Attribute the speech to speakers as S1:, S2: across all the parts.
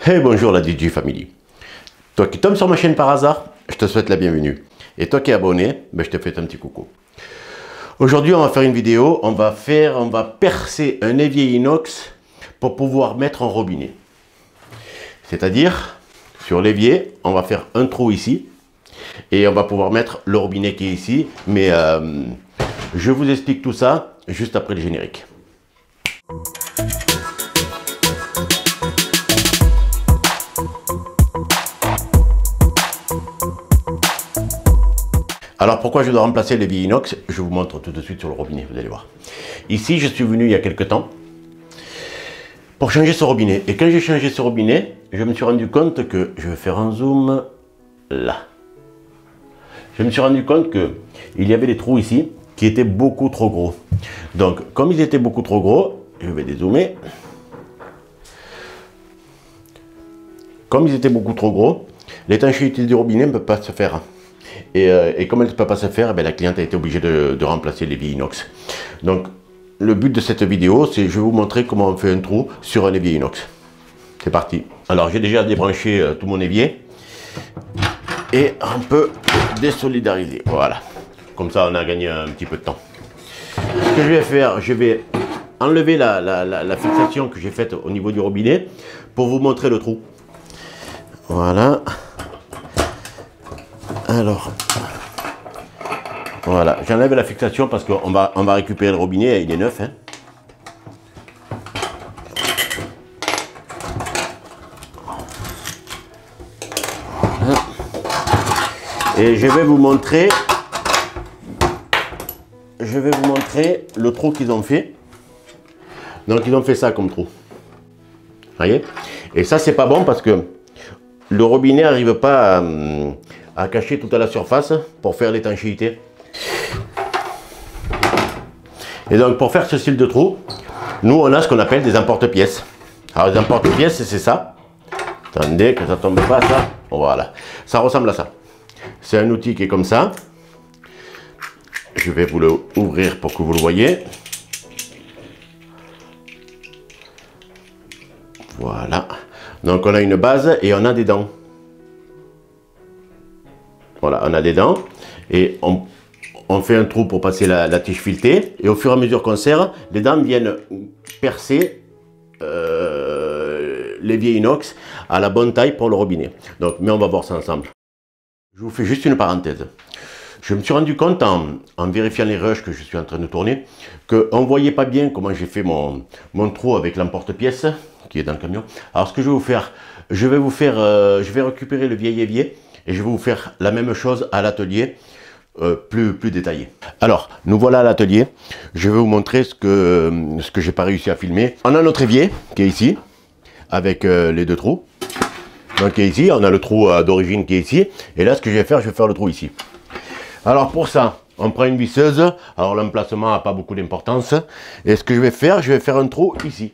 S1: Hey, bonjour la DJ Family. Toi qui tombes sur ma chaîne par hasard, je te souhaite la bienvenue. Et toi qui es abonné, ben, je te fais un petit coucou. Aujourd'hui, on va faire une vidéo, on va percer un évier inox pour pouvoir mettre un robinet. C'est-à-dire, sur l'évier, on va faire un trou ici et on va pouvoir mettre le robinet qui est ici. Mais je vous explique tout ça juste après le générique. Alors pourquoi je dois remplacer l'évier inox? Je vous montre tout de suite sur le robinet, vous allez voir. Ici, je suis venu il y a quelques temps pour changer ce robinet. Et quand j'ai changé ce robinet, je me suis rendu compte que, je vais faire un zoom là. Je me suis rendu compte qu'il y avait des trous ici qui étaient beaucoup trop gros. Donc comme ils étaient beaucoup trop gros, je vais dézoomer. Comme ils étaient beaucoup trop gros, l'étanchéité du robinet ne peut pas se faire. Et comme elle ne peut pas se faire, la cliente a été obligée de remplacer l'évier inox. Donc le but de cette vidéo, c'est je vais vous montrer comment on fait un trou sur un évier inox. C'est parti. Alors j'ai déjà débranché tout mon évier. Et on peut désolidariser. Voilà. Comme ça on a gagné un petit peu de temps. Ce que je vais faire, je vais enlever la fixation que j'ai faite au niveau du robinet pour vous montrer le trou. Voilà. Alors, voilà, j'enlève la fixation parce qu'on va récupérer le robinet, il est neuf. Hein. Voilà. Et je vais vous montrer le trou qu'ils ont fait. Donc ils ont fait ça comme trou. Voyez? Et ça c'est pas bon parce que le robinet n'arrive pas à cacher toute la surface pour faire l'étanchéité. Et donc pour faire ce style de trou, nous on a ce qu'on appelle des emporte-pièces. Alors les emporte-pièces c'est ça. Attendez que ça tombe pas ça. Voilà. Ça ressemble à ça. C'est un outil qui est comme ça. Je vais vous le ouvrir pour que vous le voyez. Voilà. Donc on a une base et on a des dents. Voilà, on a des dents et on fait un trou pour passer la tige filetée. Et au fur et à mesure qu'on serre, les dents viennent percer l'évier inox à la bonne taille pour le robinet. Donc, mais on va voir ça ensemble. Je vous fais juste une parenthèse. Je me suis rendu compte en vérifiant les rushs que je suis en train de tourner qu'on ne voyait pas bien comment j'ai fait mon trou avec l'emporte-pièce qui est dans le camion. Alors ce que je vais vous faire, je vais récupérer le vieil évier et je vais vous faire la même chose à l'atelier, plus détaillé. Alors, nous voilà à l'atelier. Je vais vous montrer ce que j'ai pas réussi à filmer. On a notre évier qui est ici, avec les deux trous. Donc qui est ici, on a le trou d'origine qui est ici. Et là, ce que je vais faire le trou ici. Alors pour ça, on prend une visseuse. Alors l'emplacement n'a pas beaucoup d'importance. Et ce que je vais faire un trou ici.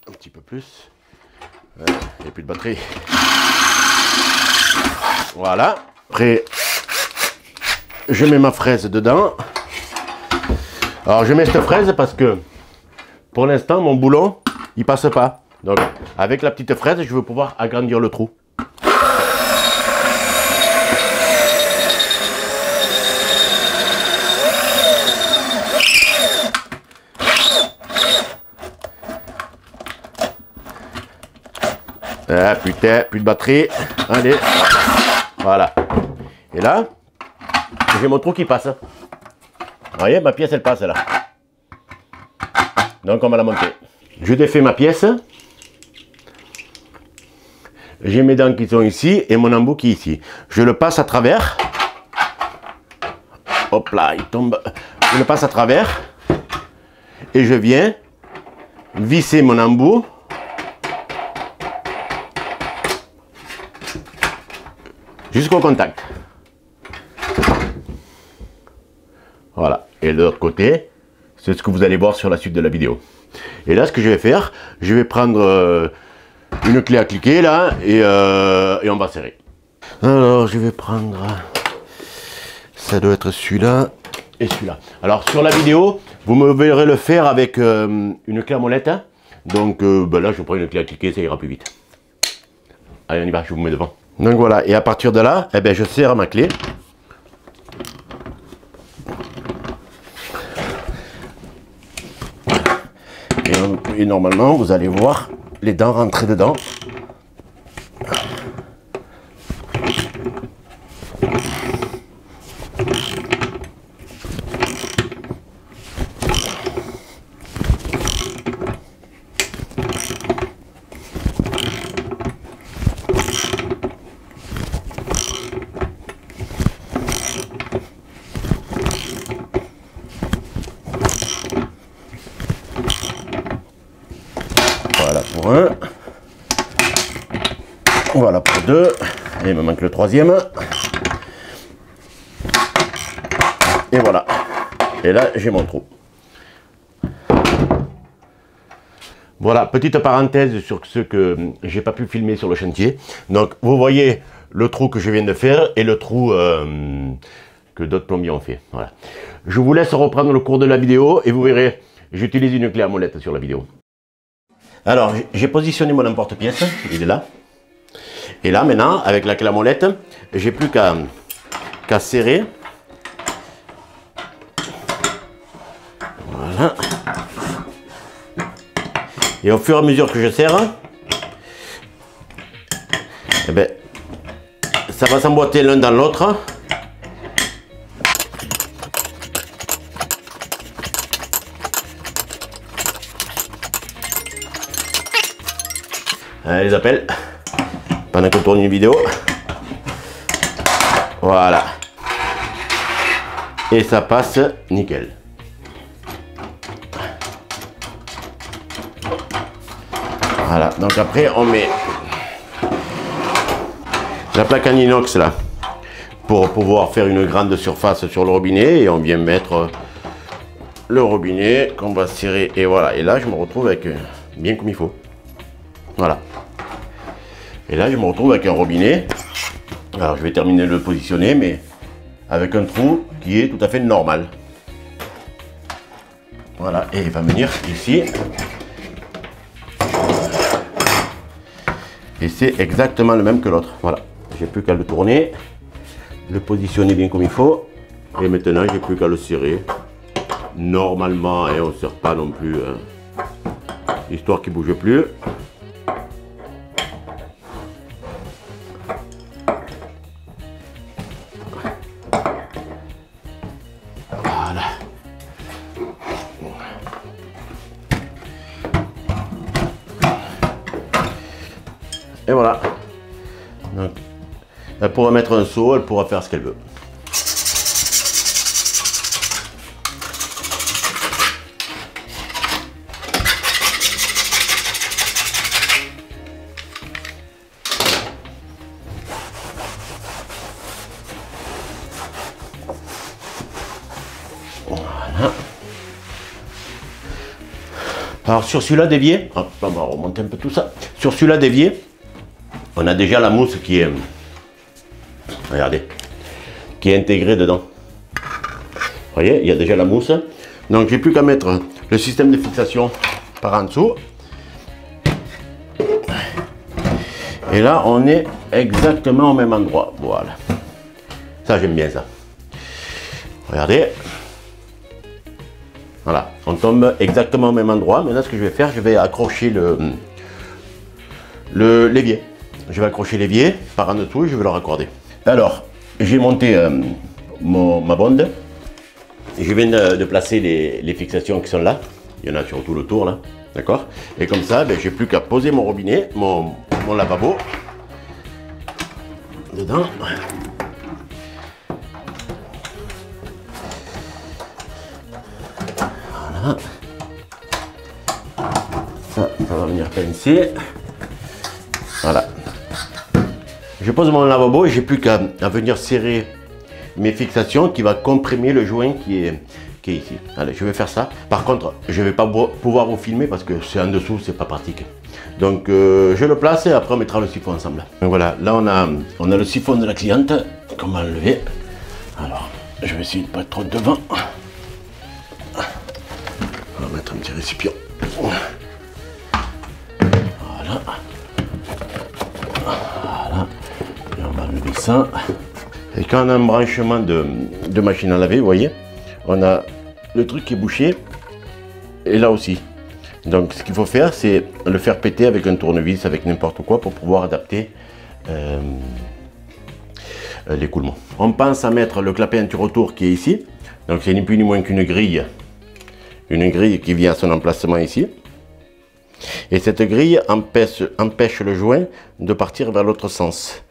S1: Un petit peu plus. Il n'y a plus de batterie. Voilà. Après, je mets ma fraise dedans. Alors je mets cette fraise parce que pour l'instant mon boulon il passe pas. Donc avec la petite fraise je veux pouvoir agrandir le trou. Ah putain, plus de batterie. Allez. Voilà. Et là, j'ai mon trou qui passe. Vous voyez, ma pièce elle passe là. Donc on va la monter. Je défais ma pièce. J'ai mes dents qui sont ici et mon embout qui est ici. Je le passe à travers. Hop là, il tombe. Je le passe à travers. Et je viens visser mon embout. Jusqu'au contact. Voilà. Et de l'autre côté, c'est ce que vous allez voir sur la suite de la vidéo. Et là, ce que je vais faire, je vais prendre une clé à cliquer là et on va serrer. Alors, je vais prendre, ça doit être celui-là et celui-là. Alors, sur la vidéo, Vous me verrez le faire avec une clé à molette. Hein. Donc ben là, je prends une clé à cliquer, ça ira plus vite. Allez, on y va, je vous mets devant. Donc voilà, et à partir de là, eh ben, je serre ma clé. Et normalement, vous allez voir les dents rentrer dedans. Voilà pour un. Voilà pour deux. Et il me manque le troisième. Et voilà. Et là, j'ai mon trou. Voilà, petite parenthèse sur ce que j'ai pas pu filmer sur le chantier. Donc, vous voyez le trou que je viens de faire et le trou que d'autres plombiers ont fait. Voilà. Je vous laisse reprendre le cours de la vidéo et vous verrez, j'utilise une clé à molette sur la vidéo. Alors, j'ai positionné mon emporte-pièce, il est là. Et là, maintenant, avec la clé à molette, j'ai plus qu'à serrer. Voilà. Et au fur et à mesure que je serre, eh ben, ça va s'emboîter l'un dans l'autre. Allez, les appels pendant qu'on tourne une vidéo. Voilà. Et ça passe nickel. Voilà, donc après on met la plaque en inox là pour pouvoir faire une grande surface sur le robinet et on vient mettre le robinet qu'on va serrer et voilà. Et là je me retrouve avec bien comme il faut. Voilà. Et là je me retrouve avec un robinet. Alors je vais terminer de le positionner mais avec un trou qui est tout à fait normal. Voilà, et il va venir ici. Et c'est exactement le même que l'autre. Voilà. J'ai plus qu'à le tourner, le positionner bien comme il faut. Et maintenant, j'ai plus qu'à le serrer. Normalement, et on ne serre pas non plus, histoire qu'il ne bouge plus. Voilà. Et voilà. Donc, elle pourra mettre un seau, elle pourra faire ce qu'elle veut. Voilà. Alors sur celui-là dévié, on va remonter un peu tout ça. Sur celui-là dévié, on a déjà la mousse qui est, regardez, qui est intégrée dedans. Vous voyez, il y a déjà la mousse. Donc j'ai plus qu'à mettre le système de fixation par en dessous. Et là, on est exactement au même endroit. Voilà. Ça, j'aime bien ça. Regardez. Voilà, on tombe exactement au même endroit. Maintenant, ce que je vais faire, je vais accrocher l'évier. Je vais accrocher l'évier par en dessous et je vais le raccorder. Alors, j'ai monté ma bonde. Je viens de placer les fixations qui sont là. Il y en a sur tout le tour là. D'accord? Et comme ça, ben, j'ai plus qu'à poser mon robinet, mon lavabo dedans. Voilà. Ça va venir pincer. Voilà. Je pose mon lavabo et j'ai plus qu'à venir serrer mes fixations qui va comprimer le joint qui est ici. Allez, je vais faire ça. Par contre, je ne vais pas pouvoir vous filmer parce que c'est en dessous, c'est pas pratique. Donc, je le place et après on mettra le siphon ensemble. Donc voilà, là on a le siphon de la cliente qu'on va enlever. Alors, je vais essayer de ne pas être trop devant. va mettre un petit récipient. Voilà. Voilà. Et on va enlever ça. Et quand on a un branchement de machine à laver, vous voyez, on a le truc qui est bouché. Et là aussi. Donc ce qu'il faut faire, c'est le faire péter avec un tournevis, avec n'importe quoi, pour pouvoir adapter l'écoulement. On pense à mettre le clapet anti-retour qui est ici. Donc c'est ni plus ni moins qu'une grille. Une grille qui vient à son emplacement ici. Et cette grille empêche le joint de partir vers l'autre sens.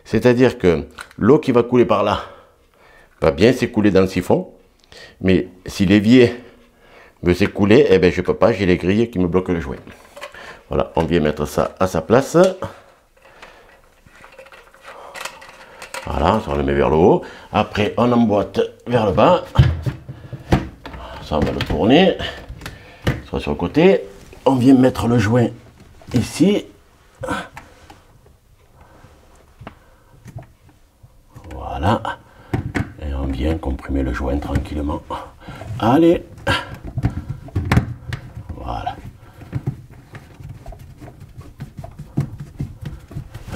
S1: C'est-à-dire que l'eau qui va couler par là va bien s'écouler dans le siphon. Mais si l'évier veut s'écouler, eh bien je ne peux pas, j'ai les grilles qui me bloquent le joint. Voilà, on vient mettre ça à sa place. Voilà, ça on le met vers le haut. Après, on emboîte vers le bas. Ça, on va le tourner. Soit sur le côté. On vient mettre le joint ici. Voilà. Et on vient comprimer le joint tranquillement. Allez. Voilà.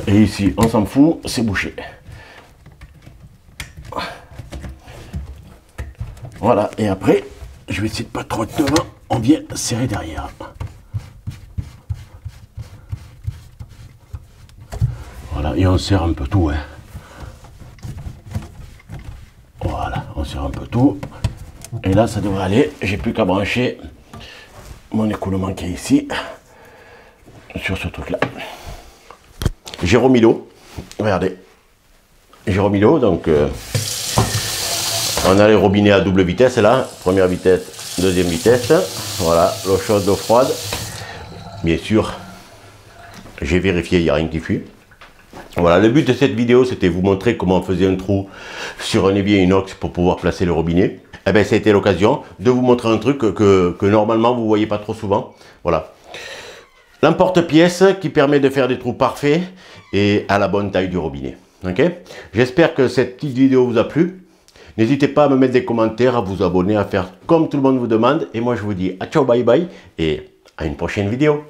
S1: Et ici, on s'en fout, c'est bouché. Voilà, et après, je vais essayer de pas trop être devant, on vient serrer derrière. Voilà, et on serre un peu tout, hein. Voilà, on serre un peu tout. Et là, ça devrait aller, j'ai plus qu'à brancher mon écoulement qui est ici, sur ce truc-là. J'ai remis l'eau, regardez, j'ai remis l'eau, donc... on a les robinets à double vitesse là, première vitesse, deuxième vitesse. Voilà, l'eau chaude, l'eau froide. Bien sûr, j'ai vérifié, il n'y a rien qui fuit. Voilà, le but de cette vidéo, c'était vous montrer comment on faisait un trou sur un évier inox pour pouvoir placer le robinet. Eh bien, ça a été l'occasion de vous montrer un truc que normalement vous ne voyez pas trop souvent. Voilà. L'emporte-pièce qui permet de faire des trous parfaits et à la bonne taille du robinet. Ok? J'espère que cette petite vidéo vous a plu. N'hésitez pas à me mettre des commentaires, à vous abonner, à faire comme tout le monde vous demande. Et moi, je vous dis à ciao, bye bye et à une prochaine vidéo.